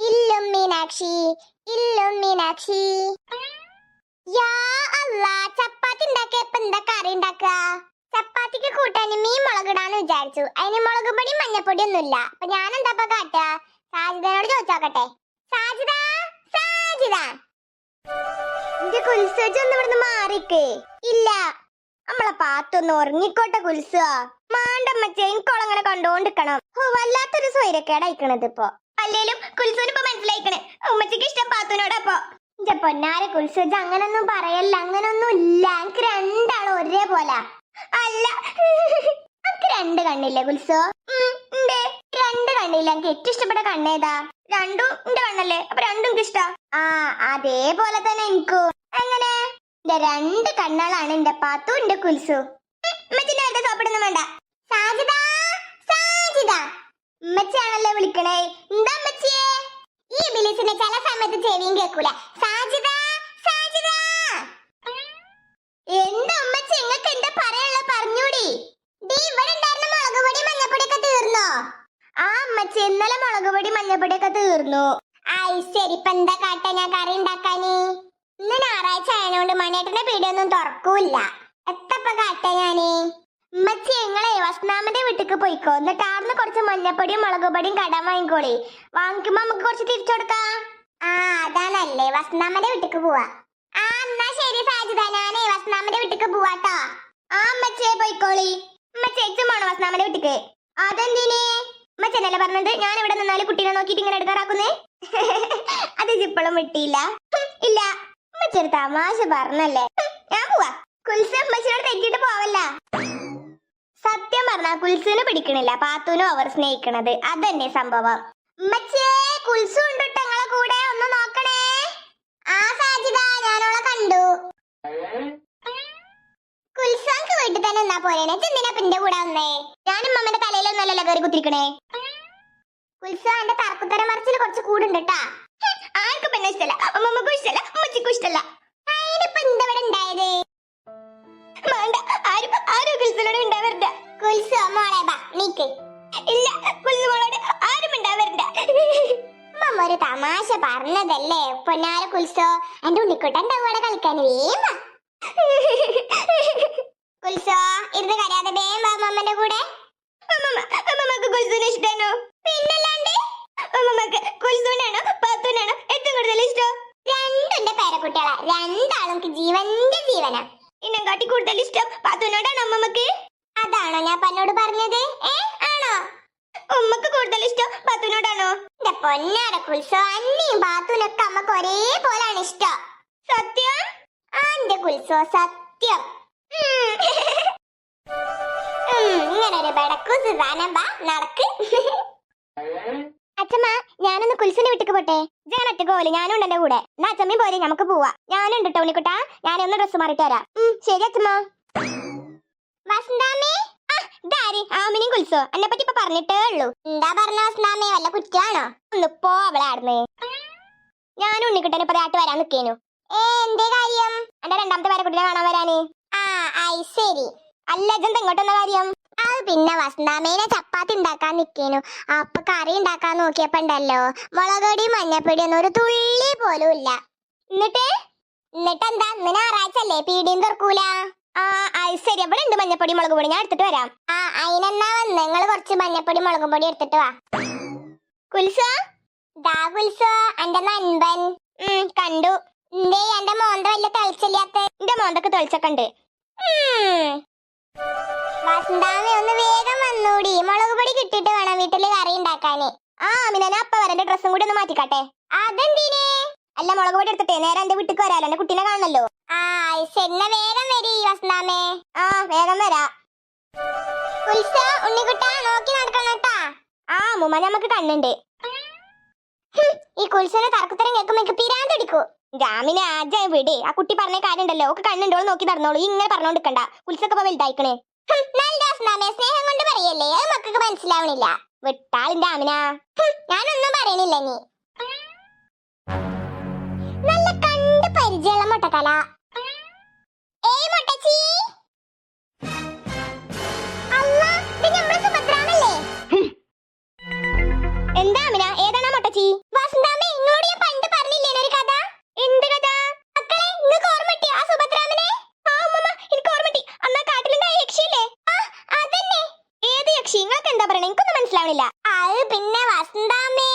ഇല്ലും മീനാക്ഷി, ഇല്ലും മീനാക്ഷി. യാ അല്ലാ, ചപ്പാത്തി ഉണ്ടാക്കിയപ്പോ എന്താ കറി ഉണ്ടാക്കുക? ചപ്പാത്തിക്ക് കൂട്ടാൻ മീൻ മുളകിടാന്ന് വിചാരിച്ചു. അതിന് മുളക് പൊടി മഞ്ഞപ്പൊടി ഒന്നുമില്ല. അപ്പൊ ഞാൻ എന്താ കാട്ടുക? സാജിദനോട് ചോദിച്ചോക്കട്ടെ. സാജിദ, സാജിദ, എന്റെ കുൽസജ് ഒന്ന് ഇവിടുന്ന് മാറിക്കേ. ഇല്ല, നമ്മളെ പാത്തൊന്ന് ഉറങ്ങിക്കോട്ടെ കുൽസ. മാണ്ടമ്മച്ചേ, എനിക്കോളങ്ങനെ കണ്ടോണ്ടിരിക്കണം. വല്ലാത്തൊരു സ്വൈരക്കേടായിക്കണത് ഇപ്പൊ. അല്ലേലും കുൽസുവിന് ഇപ്പൊ മനസ്സിലായിക്കണേ ഉമ്മച്ചിക്ക് ഇഷ്ടം പാത്തുനോടപ്പൊ. എന്റെ പൊന്നാരെ കുൽസുജ്, അങ്ങനൊന്നും പറയല്ല. അങ്ങനൊന്നും ഇല്ല. എനിക്ക് രണ്ടാളും ഒരേപോലെ. അല്ല, എനിക്ക് രണ്ട് കണ്ണില്ലേ കുൽസോ? രണ്ട് കണ്ണില്ല. എനിക്ക് ഏറ്റവും ഇഷ്ടപ്പെട്ട കണ്ണേതാ? രണ്ടും എന്റെ കണ്ണല്ലേ, അപ്പൊ രണ്ടും എനിക്ക് ഇഷ്ട. ആ, അതേപോലെ തന്നെ എനിക്കും. എങ്ങനെ? എന്റെ രണ്ട് കണ്ണുകളാണ് എന്റെ പാത്തു, എന്റെ കുൽസു. ഉമ്മച്ചിന്റെ അടുത്ത് സോപ്പിടൊന്നും വേണ്ട. സാജിദ, സാജിദ, ഉമ്മച്ചിയാണല്ലേ വിളിക്കണേ. എന്താ ഉമ്മച്ചിയെ? ഈ ബിലിസിന്റെ ചില സമയത്ത് ചെവിയും കേൾക്കൂല. സാജിദ, സാജിദ. എന്താ ഉമ്മച്ചി, നിങ്ങൾക്ക് എന്താ പറയാനുള്ള പറഞ്ഞൂടി. ഇവിടെ ഉണ്ടായിരുന്ന മുളക് പൊടി മഞ്ഞപ്പൊടി ഒക്കെ തീർന്നോ? ആ ഉമ്മച്ചി, ഇന്നലെ മുളക് പൊടി മഞ്ഞപ്പൊടി ഒക്കെ തീർന്നു. ആയി ശരി. ഇപ്പൊ എന്താ കാട്ടാ ഞാൻ കറി ഉണ്ടാക്കാന്? ഇന്ന് ഞായറാഴ്ച ആയതുകൊണ്ട് മണിയേട്ടന്റെ പീടിയൊന്നും തുറക്കൂല്ല. എത്തപ്പ കാട്ടാ ഞാന്? ഉമ്മച്ചി, ഞങ്ങളെ വസ്നാമന്റെ വീട്ടിക്ക് പോയിക്കോ. എന്നിട്ട് ആർന്ന് കുറച്ച് മഞ്ഞപ്പൊടിയും മുളക് പൊടിയും കടം വാങ്ങിക്കോളി. വാങ്ങിക്കുമ്പോ നമുക്ക് കുറച്ച് തിരിച്ചു കൊടുക്കാം. ആ, അതാണല്ലേ. വസ്നാമന്റെ വീട്ടിക്ക് പോവാ. ആ, എന്നാ ശരി സാജിദ, ഞാനേ വസ്നാമന്റെ വീട്ടിക്ക് പോവാട്ടോ. ആ ഉമ്മച്ചിയെ പോയിക്കോളി. ഉമ്മച്ചി എച്ചുമാണോ വസ്നാമന്റെ വീട്ടിക്ക്? അതെന്തിന്? ഉമ്മച്ചനല്ലേ പറഞ്ഞത് ഞാൻ ഇവിടെ നിന്നാല് കുട്ടീനെ നോക്കിട്ട് ഇങ്ങനെ എടുക്കാറാക്കുന്നേ? അത് ഇപ്പോഴും വിട്ടിയില്ല. ഇല്ല, ഉമ്മച്ചൊരു തമാശ പറഞ്ഞല്ലേ. ഞാൻ പോവാ. കുൽസ ഉമ്മച്ചിനോട് തെറ്റിട്ട് പോവല്ല. സത്യം പറഞ്ഞാ കുൽസുവിന് പിടിക്കണില്ല, പാത്തുനും അവർ സ്നേഹിക്കണത്. അതന്നെ സംഭവം. ഉമ്മച്ചേ, കുൽസു ഉണ്ടിട്ട് ഞങ്ങളെ കൂടെ ഒന്ന് നോക്കണേ. ആ സാജിദ, ഞാനോളെ കണ്ടു. കുൽസാക്ക് വീട്ടിൽ തന്നെ എന്നാ പോരേനെ? ചെന്തിനാ പിന്റെ കൂടെ വന്നേ? ഞാനും അമ്മന്റെ തലയിലൊന്നല്ലല്ലോ കയറി കുത്തിരിക്കണേ. കുൽസ, എന്റെ തറക്കുത്തര മറിച്ചിൽ കുറച്ച് കൂടുണ്ട് കേട്ടാ. ആർക്കും പിന്നെ ഇഷ്ടല്ല, അമ്മമ്മക്കും ഇഷ്ടല്ല, ഉമ്മച്ചിക്കും ഇഷ്ടല്ല. അതിനിപ്പോ എന്താ ഇവിടെ ഉണ്ടായത്? വേണ്ട, ആരും കുൽസിനോട് ഉണ്ടാവരുത്. കുൽസു മോളെ ബാ, നീക്ക്. ഇല്ല, കുൽസു മോളോട് ആരും ഉണ്ടാവരുത്. അമ്മ ഒരു തമാശ പറഞ്ഞതല്ലേ പൊന്നാര കുൽസോ. എന്റെ ഉണ്ണിക്കുട്ടൻ്റെ കൂടെ കളിക്കാൻ വേണ്ട. കുൽസോ, ഇരുന്ന് കരയാതെ വേം വാ അമ്മമ്മന്റെ കൂടെ. അമ്മമ്മക്ക് കുൽസുവിനെ ഇഷ്ടാണോ? പിന്നല്ലാണ്ട്. അമ്മമ്മക്ക് കുൽസുവിനാണോ പാത്തുവിനാണോ ഏറ്റവും കൂടുതൽ ഇഷ്ടം? രണ്ടിന്റെ പേരക്കുട്ടികളാ. രണ്ടാളും ജീവന്റെ ജീവനാ. ഇന്നെ കാട്ടി കൂടുതൽ ഇഷ്ടം പാത്തുവിനോടാണോ അമ്മമ്മക്ക്? അതാണോ ഞാൻ പന്നോട് പറഞ്ഞത്? ആണോ? ഉമ്മക്ക് കൂടുതൽ ഇഷ്ടം പാത്തുവിനോടാണോ? എന്റെ പൊന്നാര കുൽസോ, അന്നയും പാത്തുവിനൊക്കെ അമ്മക്ക് ഒരേപോലാണ് ഇഷ്ടം. സത്യം? ആ എന്റെ കുൽസോ, സത്യം. ഇങ്ങനെ ഒരു ബടക്കു സുധാനം ബാ, നടക്ക്. അച്ഛമ്മ, ഞാനൊന്ന് കുൽസിന്റെ വീട്ടിക്ക് പോട്ടെ. ഞാൻ ഒറ്റക്ക് പോലെ, ഞാനും ഉണ്ട് എന്റെ കൂടെ. എന്നാ അച്ഛമ്മയും പോലെ നമുക്ക് പോവാ. ഞാനുണ്ട് കേട്ടോ ഉണ്ണിക്കുട്ടാ. ഞാനൊന്ന് ഡ്രസ്സ് മാറിട്ട് വരാം. ശരി അച്ഛമ്മ. വസന്താമേ, ഇതാരി ആമിനെയും കുൽസോ എന്നെ പറ്റി ഇപ്പൊ പറഞ്ഞിട്ടേ ഉള്ളൂ. എന്താ പറഞ്ഞ വസന്താമേ? വല്ല കുറ്റാണോ? ഒന്നിപ്പോ അവളെ ആടുന്നേ. ഞാനും ഉണ്ണിക്കുട്ടനെ ഇപ്പൊ ആട്ട് വരാൻ നിക്കേനു. എന്തേ കാര്യം? എന്റെ രണ്ടാമത്തെ പേരക്കുട്ടിനെ കാണാൻ വരാന്. ആ, ഐ ശരി. അല്ല, അജന്ത എങ്ങോട്ടെന്ന കാര്യം? അത് പിന്നെ വസന്താമേനെ ചപ്പാത്തി ഉണ്ടാക്കാൻ നിക്കേനു. അപ്പൊ കറി ഉണ്ടാക്കാൻ നോക്കിയപ്പോ ഉണ്ടല്ലോ മുളകൊടി മഞ്ഞപ്പൊടി ഒന്നും ഒരു തുള്ളി പോലും ഇല്ല. എന്നിട്ടെന്താ? ഇന്ന് ഞായറാഴ്ച അല്ലേ, പീടിയും തുറക്കൂല. ആ, ശരി. അവിടെ ഉണ്ട് മഞ്ഞപ്പൊടി മുളക് പൊടി, ഞാൻ എടുത്തിട്ട് വരാം. ആ, അതിനെന്നാ വന്ന് നിങ്ങൾ കുറച്ച് മഞ്ഞപ്പൊടി മുളകും പൊടി എടുത്തിട്ട് വാ. കുൽസോ, ദാ കുൽസോ എന്റെ നൻപൻ. കണ്ടു. എന്തേ എന്റെ മോന്ത വല്ല തെളിച്ചില്ലാത്ത? എന്റെ മോന്തൊക്കെ തെളിച്ചൊക്കെ ഉണ്ട്. വസന്താമേ, ഒന്ന് വേഗം വന്നൂടി. മുളക് പൊടി കിട്ടിയിട്ട് വേണം വീട്ടില് കറി ഉണ്ടാക്കാന്. ആ അമിനെ, അപ്പ വരെ ഡ്രസ്സും കൂടി ഒന്ന് മാറ്റിക്കാട്ടെ. അതെന്തിനേ? അല്ല, മുളക് പൊടി എടുത്തിട്ടേ നേരെ എന്റെ വീട്ടിക്ക് വരാലോ, എന്റെ കുട്ടീനെ കാണണല്ലോ. ആ ശരി, വേഗം വരി വസന്താമേ. ആ, വേഗം വരാ. കുൽസോ, ഉണ്ണിക്കുട്ടാ നോക്കി നടക്കണം കേട്ടാ. ആ മുമ്മ, നമുക്ക് കണ്ണുണ്ട്. ഈ കുൽസോനെ തർക്കുത്തരം കേൾക്കുമ്പോ എനിക്ക് പിരാന്തടിക്കൂ. രാമിനെ ആജായി വിട്. ആ കുട്ടി പറഞ്ഞ കാര്യം ഉണ്ടല്ലോ, ഒക്കെ കണ്ണുണ്ടോ നോക്കി നടന്നോളൂ. ഇങ്ങനെ പറഞ്ഞോണ്ടിരിക്കണ്ട. കുൽസൊക്കെ വലുതായിക്കണേ. സ്നേഹം കൊണ്ട് പറയല്ലേ, അത് മക്കൾക്ക് മനസ്സിലാവണില്ല. വിട്ടാളിന്റെ ആമിന. ഞാനൊന്നും പറയണില്ല. നീ നല്ല കണ്ട് പരിചയമുള്ള മുട്ടത്തല. ഏയ് മുട്ടച്ചി. അല്ലാ, ഇത് നമ്മുടെ സുഭദ്രാനല്ലേ? എന്താ ആമിന, ഏതാണ് മുട്ടച്ചി? പറയണേ? എനിക്കൊന്നും മനസ്സിലാവണില്ല. അത് പിന്നെ വസന്താമ്മേ,